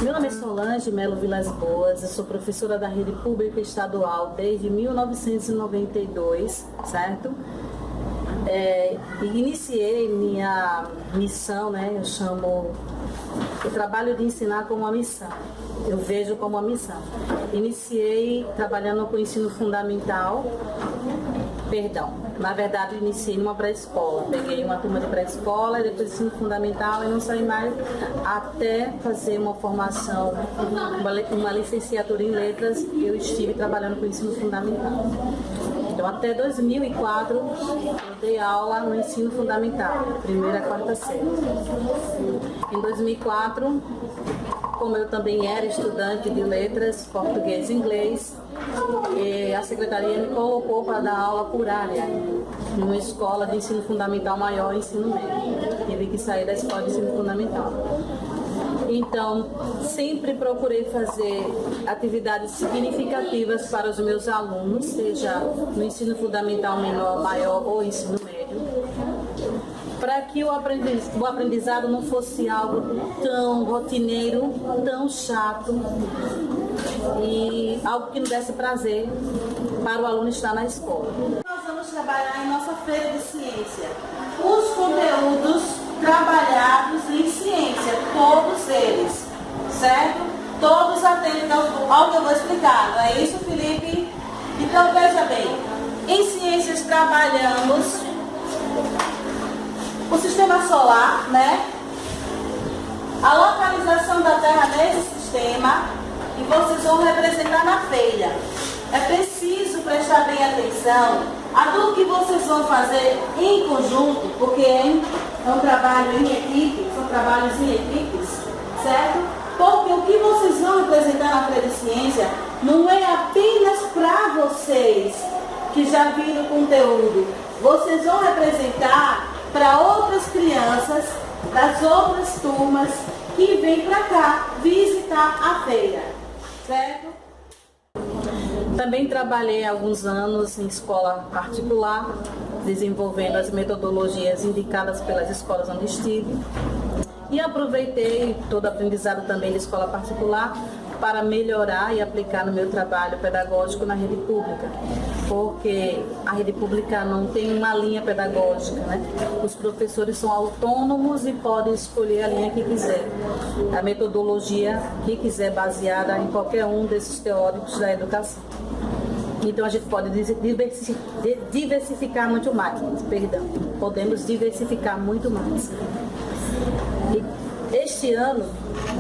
Meu nome é Solange Melo Vilas Boas, eu sou professora da Rede Pública Estadual desde 1992, certo? E iniciei minha missão, né? Eu chamo o trabalho de ensinar como uma missão. Eu vejo como uma missão. Iniciei trabalhando com o ensino fundamental, na verdade iniciei numa pré-escola. Peguei uma turma de pré-escola, depois ensino fundamental e não saí mais até fazer uma formação, uma licenciatura em letras. Eu estive trabalhando com o ensino fundamental. Então, até 2004, eu dei aula no ensino fundamental, primeira a quarta série. Em 2004, como eu também era estudante de letras, português e inglês, a secretaria me colocou para dar aula por área, numa escola de ensino fundamental maior e ensino médio. Tive que sair da escola de ensino fundamental. Então, sempre procurei fazer atividades significativas para os meus alunos, seja no ensino fundamental menor, maior ou ensino médio, para que o aprendizado não fosse algo tão rotineiro, tão chato e algo que não desse prazer para o aluno estar na escola. Nós vamos trabalhar em nossa feira de ciência os conteúdos trabalhados em ciência, todos eles, certo? Todos atendem ao que eu vou explicar, não é isso, Felipe? Então, veja bem, em ciências trabalhamos o sistema solar, né? A localização da Terra nesse sistema, e vocês vão representar na feira. É preciso prestar bem atenção a tudo que vocês vão fazer em conjunto, porque é um trabalho em equipe, são trabalhos em equipes, certo? Porque o que vocês vão apresentar na Feira de Ciência não é apenas para vocês que já viram o conteúdo. Vocês vão representar para outras crianças das outras turmas que vêm para cá visitar a feira, certo? Também trabalhei há alguns anos em escola particular, desenvolvendo as metodologias indicadas pelas escolas onde estive. E aproveitei todo o aprendizado também da escola particular para melhorar e aplicar no meu trabalho pedagógico na rede pública. Porque a rede pública não tem uma linha pedagógica, né? Os professores são autônomos e podem escolher a linha que quiser. A metodologia que quiser, baseada em qualquer um desses teóricos da educação. Então a gente pode diversificar muito mais, podemos diversificar muito mais. E este ano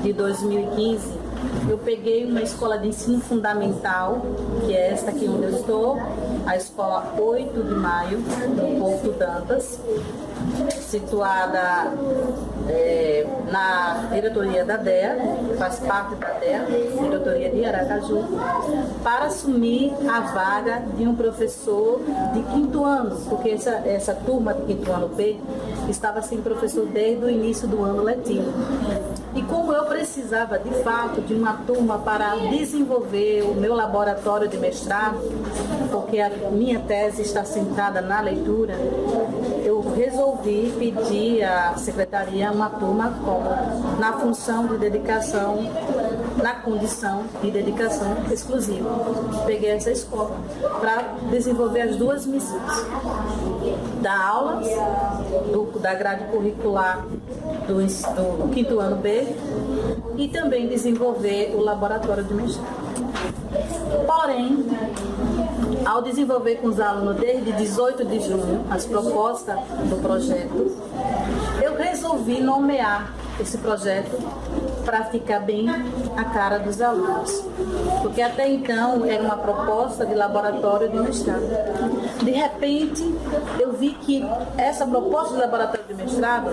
de 2015, eu peguei uma escola de ensino fundamental, que é esta aqui onde eu estou, a escola 8 de Maio, no Porto Dantas, situada na diretoria da DEA, faz parte da DEA, diretoria de Aracaju, para assumir a vaga de um professor de quinto ano, porque essa turma de quinto ano B estava sem professor desde o início do ano letivo. E como eu precisava, de fato, de uma turma para desenvolver o meu laboratório de mestrado, porque a minha tese está centrada na leitura, eu resolvi pedir à secretaria uma turma na função de dedicação, na condição de dedicação exclusiva. Peguei essa escola para desenvolver as duas missões: dar aulas da grade curricular do quinto ano B e também desenvolver o laboratório de mestrado. Porém, ao desenvolver com os alunos desde 18 de junho as propostas do projeto, eu resolvi nomear esse projeto para ficar bem a cara dos alunos, porque até então era uma proposta de laboratório de mestrado. De repente, eu vi que essa proposta de laboratório de mestrado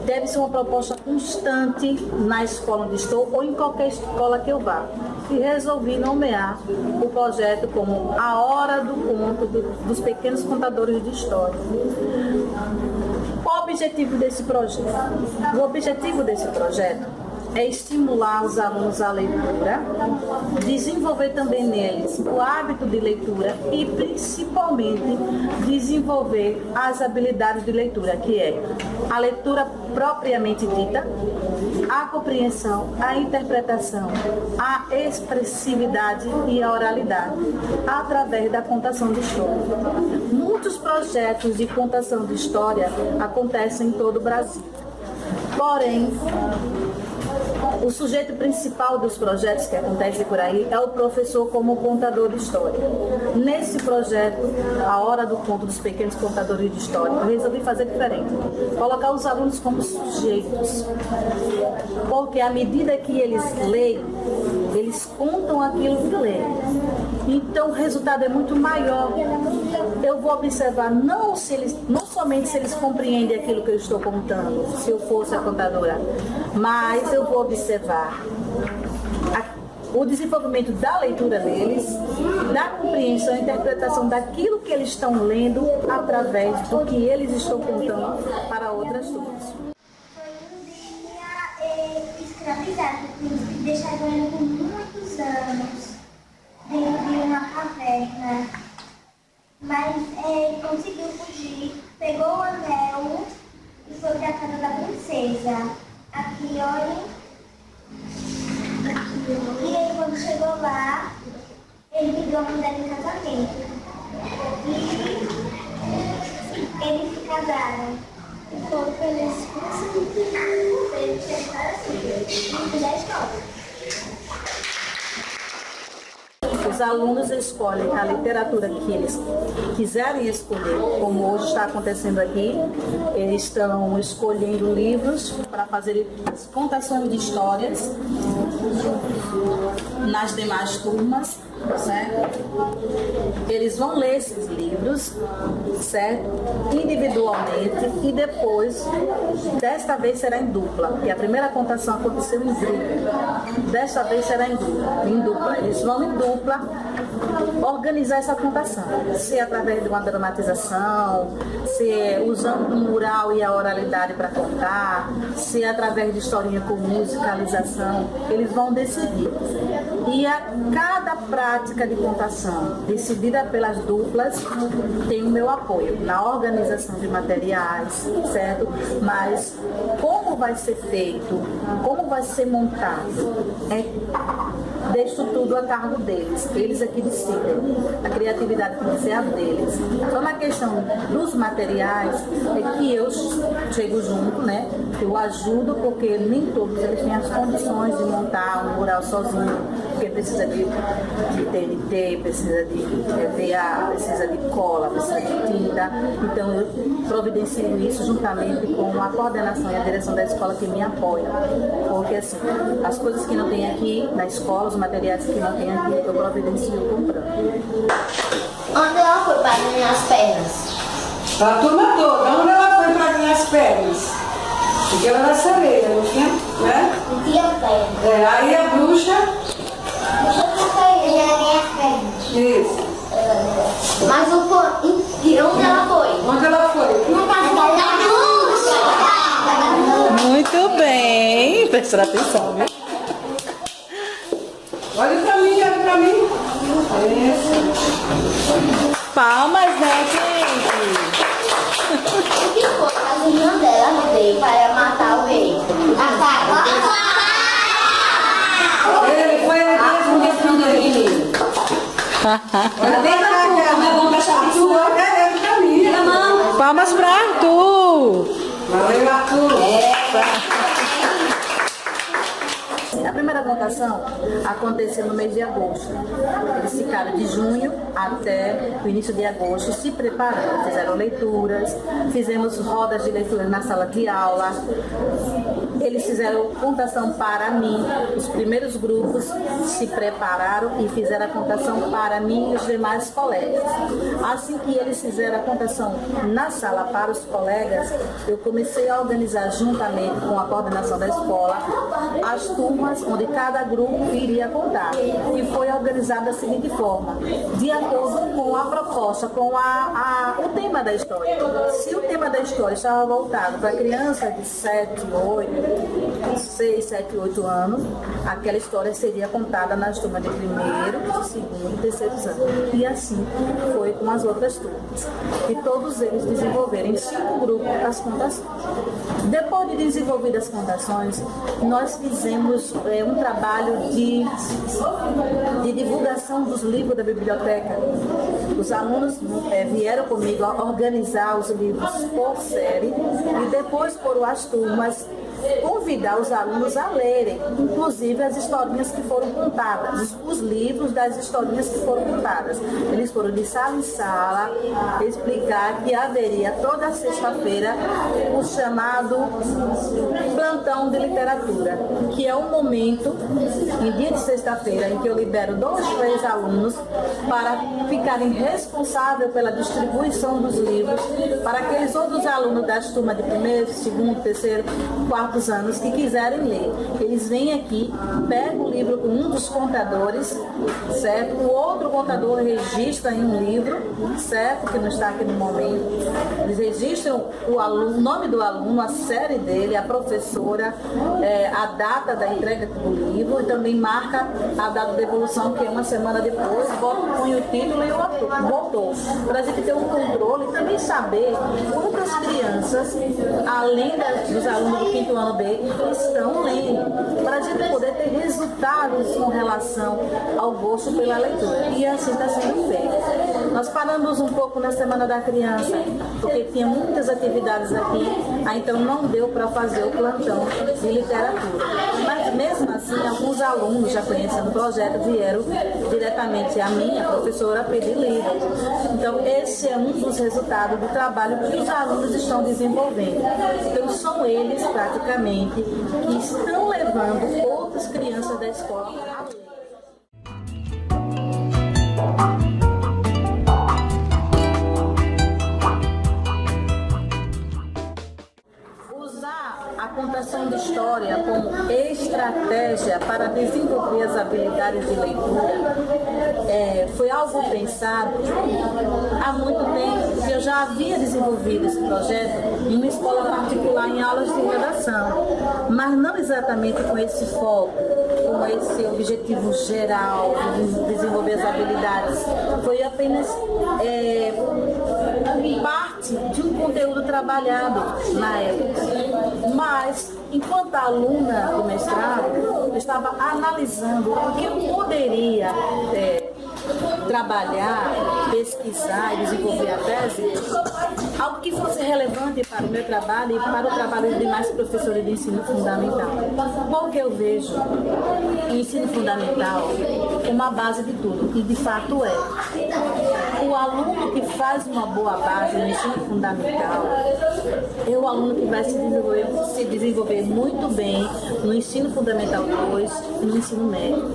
deve ser uma proposta constante na escola onde estou ou em qualquer escola que eu vá. E resolvi nomear o projeto como A Hora do Conto dos Pequenos Contadores de História. Qual o objetivo desse projeto? O objetivo desse projeto é estimular os alunos à leitura, desenvolver também neles o hábito de leitura e principalmente desenvolver as habilidades de leitura, que é a leitura propriamente dita, a compreensão, a interpretação, a expressividade e a oralidade, através da contação de história. Muitos projetos de contação de história acontecem em todo o Brasil. Porém, o sujeito principal dos projetos que acontecem por aí é o professor como contador de história. Nesse projeto, a Hora do Conto dos Pequenos Contadores de História, eu resolvi fazer diferente. Colocar os alunos como sujeitos. Porque à medida que eles leem, eles contam aquilo que leem. Então o resultado é muito maior. Eu vou observar não somente se eles compreendem aquilo que eu estou contando, se eu fosse a contadora, mas eu vou observar o desenvolvimento da leitura deles, da compreensão e interpretação daquilo que eles estão lendo através do que eles estão contando para outras turmas. Foi um dia escravizado, deixado ele por muitos anos dentro de uma caverna, mas conseguiu fugir, pegou o anel e foi para a casa da princesa, a Kiori. E aí, quando chegou lá, ele pediu a mulher em casamento. E eles se casaram. E foram felizes para sempre. Eles pensaram assim, no fim da história. Os alunos escolhem a literatura que eles quiserem escolher, como hoje está acontecendo aqui. Eles estão escolhendo livros para fazer as contações de histórias nas demais turmas, certo? Eles vão ler esses livros, certo? Individualmente, e depois, desta vez será em dupla, porque a primeira contação aconteceu em grupo. Desta vez será em dupla. Eles vão em dupla organizar essa contação, se é através de uma dramatização, se é usando o mural e a oralidade para contar, se é através de historinha com musicalização, eles vão decidir. E a cada prática de contação decidida pelas duplas tem o meu apoio na organização de materiais, certo? Mas como vai ser feito, como vai ser montado, deixo tudo a cargo deles. Eles aqui decidem. A criatividade tem que ser a deles. Só na questão dos materiais é que eu chego junto, né? Eu ajudo porque nem todos eles têm as condições de montar um mural sozinho, porque precisa de TNT, precisa de EVA, precisa de cola, precisa de tinta. Então eu providencio isso juntamente com a coordenação e a direção da escola que me apoia. Porque assim, as coisas que não tem aqui na escola, os materiais que não tem aqui, eu providencio comprando. Onde ela foi para ganhar as pernas? A turma toda, onde ela foi para ganhar as pernas? Porque ela era sereia, não tinha, né? Não tinha perna. Aí a bruxa. Deixa eu sair, já ganhei as pernas. Isso. Mas o e onde ela foi? Onde ela foi? Na casa da bruxa. Muito bem, prestar atenção, viu? Olha pra mim, olha pra mim. Isso. Palmas, né, gente? O que foi? As irmãs dela veio para matar o rei. Ele foi atrás do menino. Olha, vem cá, que é bom deixar a sua. É pra mim. Palmas para Arthur! Valeu, Arthur. A primeira contação aconteceu no mês de agosto. Eles ficaram de junho até o início de agosto se preparando. Fizeram leituras, fizemos rodas de leitura na sala de aula. Eles fizeram contação para mim. Os primeiros grupos se prepararam e fizeram a contação para mim e os demais colegas. Assim que eles fizeram a contação na sala para os colegas, eu comecei a organizar juntamente com a coordenação da escola as turmas onde cada grupo iria contar. E foi organizado da seguinte forma, de acordo com a proposta, com o tema da história. Se o tema da história estava voltado para crianças de 6, 7, 8 anos, aquela história seria contada nas turmas de primeiro, segundo e terceiro ano. E assim foi com as outras turmas. E todos eles desenvolveram em 5 grupos as contações. Depois de desenvolver as contações, nós fizemos um trabalho de divulgação dos livros da biblioteca. Os alunos vieram comigo a organizar os livros por série e depois foram as turmas convidar os alunos a lerem, inclusive as historinhas que foram contadas, os livros das historinhas que foram contadas. Eles foram de sala em sala explicar que haveria toda sexta-feira o chamado plantão de literatura, que é um momento, em dia de sexta-feira, em que eu libero 2, 3 alunos para ficarem responsáveis pela distribuição dos livros para aqueles outros alunos das turmas de primeiro, segundo, terceiro, quarto anos que quiserem ler. Eles vêm aqui, pegam o livro com um dos contadores, certo? O outro contador registra em um livro, certo? Que não está aqui no momento. Eles registram o nome do aluno, a série dele, a professora, a data da entrega do livro e também marca a data de devolução, que é uma semana depois, põe o título e o autor. Para a gente ter um controle e também saber quantas crianças, além dos alunos do 5º ano B, estão lendo, para a gente poder ter resultados com relação ao gosto pela leitura. E assim está sendo feito. Nós paramos um pouco na Semana da Criança, porque tinha muitas atividades aqui, então não deu para fazer o plantão de literatura. Mas mesmo assim, alguns alunos já conhecendo o projeto vieram diretamente a mim, a professora, pedir livro. Então esse é um dos resultados do trabalho que os alunos estão desenvolvendo. Então são eles praticamente que estão levando outras crianças da escola a ler. Usar a contação de história como estratégia para desenvolver as habilidades de leitura foi algo pensado há muito tempo, que eu já havia desenvolvido esse projeto em uma escola particular em aulas de redação, mas não exatamente com esse foco, com esse objetivo geral de desenvolver as habilidades. Foi apenas parte de um conteúdo trabalhado na época. Mas, enquanto aluna do mestrado, eu estava analisando o que eu poderia trabalhar, pesquisar e desenvolver a tese, algo que fosse relevante para o meu trabalho e para o trabalho de demais professores de ensino fundamental. Porque eu vejo o ensino fundamental uma base de tudo, e de fato é. O aluno que faz uma boa base no ensino fundamental é o aluno que vai se desenvolver muito bem no ensino fundamental 2 e no ensino médio,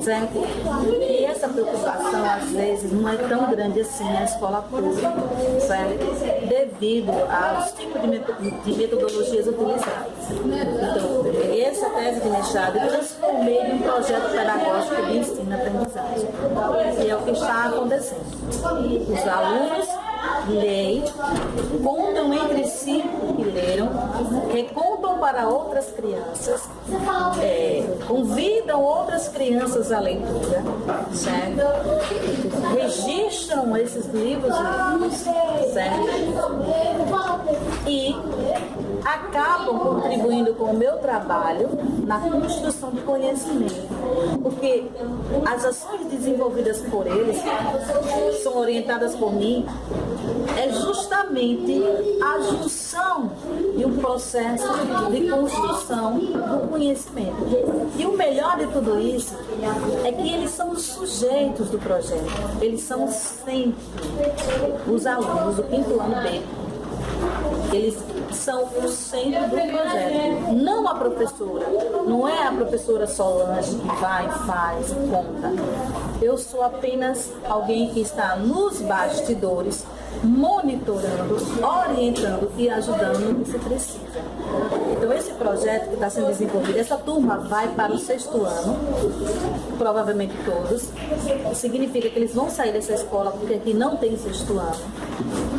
certo? E essa preocupação, às vezes, não é tão grande assim na escola pública, certo? Devido aos tipos de metodologias utilizadas. Então, eu peguei essa tese de mestrado e transformei em um projeto pedagógico de ensino e aprendizagem. E é o que está acontecendo. Os alunos leem, contam entre si o que leram, recontam para outras crianças, convidam outras crianças à leitura, certo? Registram esses livros, certo? E acabam contribuindo com o meu trabalho na construção de conhecimento, porque as ações desenvolvidas por eles são orientadas por mim, é justamente a junção de um processo de construção do conhecimento. E o melhor de tudo isso é que eles são os sujeitos do projeto, eles são sempre os alunos do 5º ano B. Eles são o centro do projeto, não a professora. Não é a professora Solange que vai, faz, conta. Eu sou apenas alguém que está nos bastidores, monitorando, orientando e ajudando no que se precisa. Então, esse projeto que está sendo desenvolvido, essa turma vai para o 6º ano, provavelmente todos. Significa que eles vão sair dessa escola porque aqui não tem 6º ano.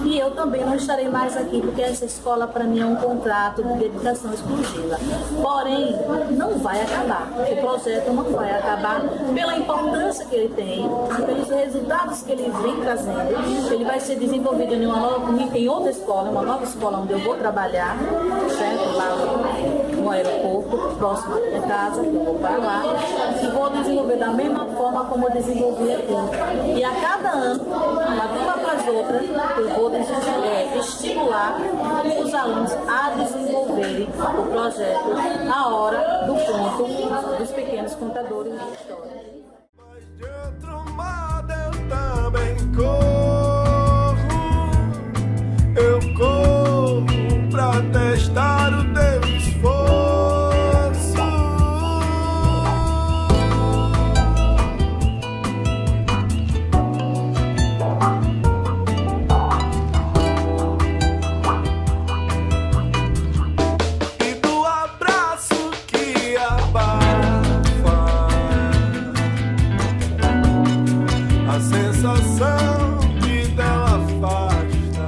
E eu também não estarei mais aqui porque essa escola para mim é um contrato de dedicação exclusiva. Porém, não vai acabar. O projeto não vai acabar pela importância que ele tem, pelos resultados que ele vem trazendo. Ele vai ser desenvolvido em outra escola, uma nova escola onde eu vou trabalhar, certo? Lá no aeroporto, próximo da minha casa, que eu vou para lá, e vou desenvolver da mesma forma como eu desenvolvi aqui. E a cada ano, uma turma após outra, eu vou estimular os alunos a desenvolverem o projeto A Hora do Conto dos Pequenos Contadores de História. Mas de outro modo eu também corro, eu corro pra testar o teu esforço. E do abraço que abafa a sensação que dela afasta.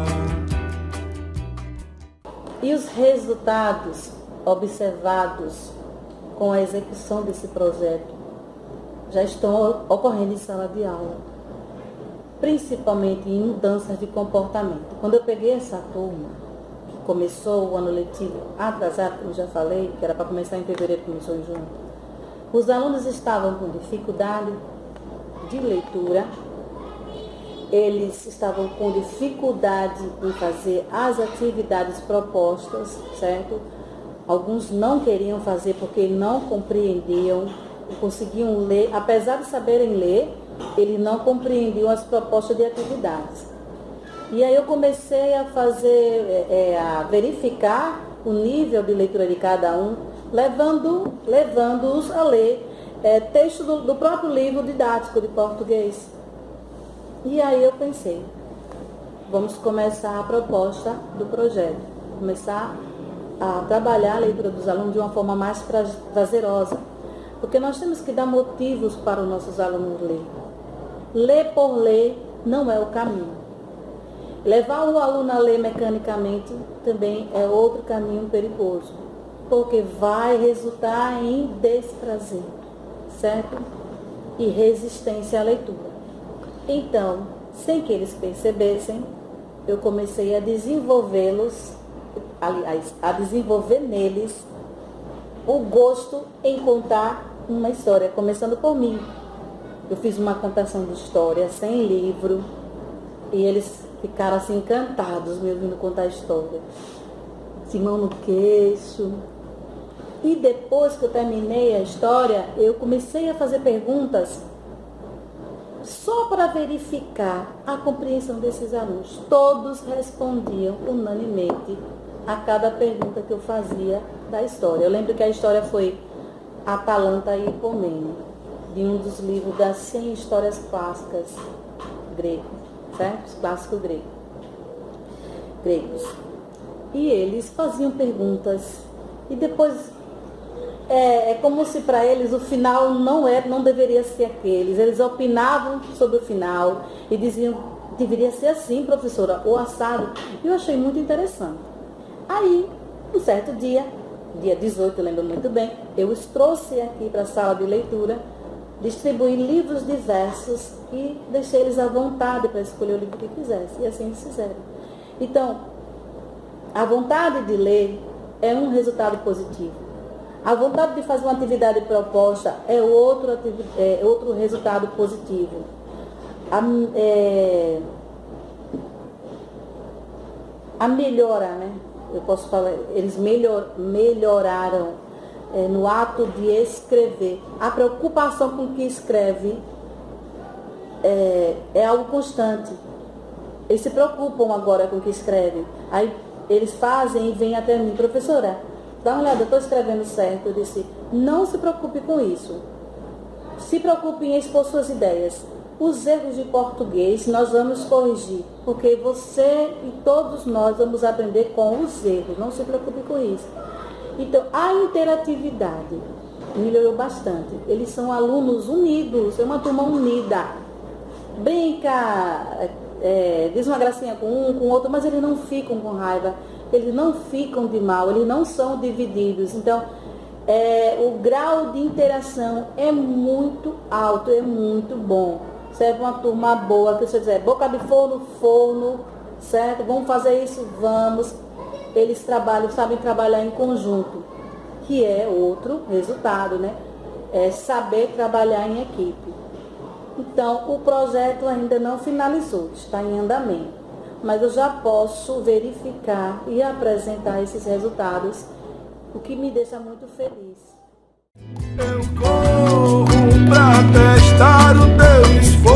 E os resultados observados com a execução desse projeto já estão ocorrendo em sala de aula, principalmente em mudanças de comportamento. Quando eu peguei essa turma, que começou o ano letivo atrasado, como já falei, que era para começar em fevereiro, começou em junho, os alunos estavam com dificuldade de leitura, eles estavam com dificuldade em fazer as atividades propostas, certo? Alguns não queriam fazer porque não compreendiam, não conseguiam ler, apesar de saberem ler, eles não compreendiam as propostas de atividades. E aí eu comecei a a verificar o nível de leitura de cada um, levando-os a ler texto do próprio livro didático de português. E aí eu pensei, vamos começar a proposta do projeto, começar a trabalhar a leitura dos alunos de uma forma mais prazerosa, porque nós temos que dar motivos para os nossos alunos ler. Ler por ler não é o caminho. Levar o aluno a ler mecanicamente também é outro caminho perigoso, porque vai resultar em desprazer, certo? E resistência à leitura. Então, sem que eles percebessem, eu comecei a desenvolvê-los, aliás, a desenvolver neles o gosto em contar uma história, começando por mim. Eu fiz uma contação de história sem livro e eles ficaram assim encantados me ouvindo contar a história. Simão no queixo. E depois que eu terminei a história, eu comecei a fazer perguntas só para verificar a compreensão desses alunos. Todos respondiam unanimemente a cada pergunta que eu fazia da história. Eu lembro que a história foi Atalanta e Hipomene, de um dos livros das 100 histórias clássicas gregos, certo? Os clássicos gregos. E eles faziam perguntas e depois é como se para eles o final não deveria ser aqueles. Eles opinavam sobre o final e diziam, deveria ser assim, professora, ou assado. Eu achei muito interessante. Aí, um certo dia 18, eu lembro muito bem, eu os trouxe aqui para a sala de leitura, distribuí livros diversos e deixei eles à vontade para escolher o livro que quisessem. E assim eles fizeram. Então, a vontade de ler é um resultado positivo. A vontade de fazer uma atividade proposta é outro resultado positivo. A melhora, né? Eu posso falar, eles melhoraram no ato de escrever. A preocupação com o que escreve é algo constante. Eles se preocupam agora com o que escrevem. Aí eles fazem e vêm até mim, professora, dá uma olhada, eu estou escrevendo certo. Eu disse, não se preocupe com isso. Se preocupe em expor suas ideias. Os erros de português nós vamos corrigir, porque você e todos nós vamos aprender com os erros. Não se preocupe com isso. Então, a interatividade melhorou bastante. Eles são alunos unidos, é uma turma unida. Brinca, diz uma gracinha com um, com outro, mas eles não ficam com raiva, eles não ficam de mal, eles não são divididos. Então, o grau de interação é muito alto, é muito bom. Certo? Uma turma boa, que você dizer, boca de forno, forno, certo? Vamos fazer isso, vamos. Eles sabem trabalhar em conjunto, que é outro resultado, né? É saber trabalhar em equipe. Então, o projeto ainda não finalizou, está em andamento. Mas eu já posso verificar e apresentar esses resultados, o que me deixa muito feliz. Eu corro pra testar o teu esforço.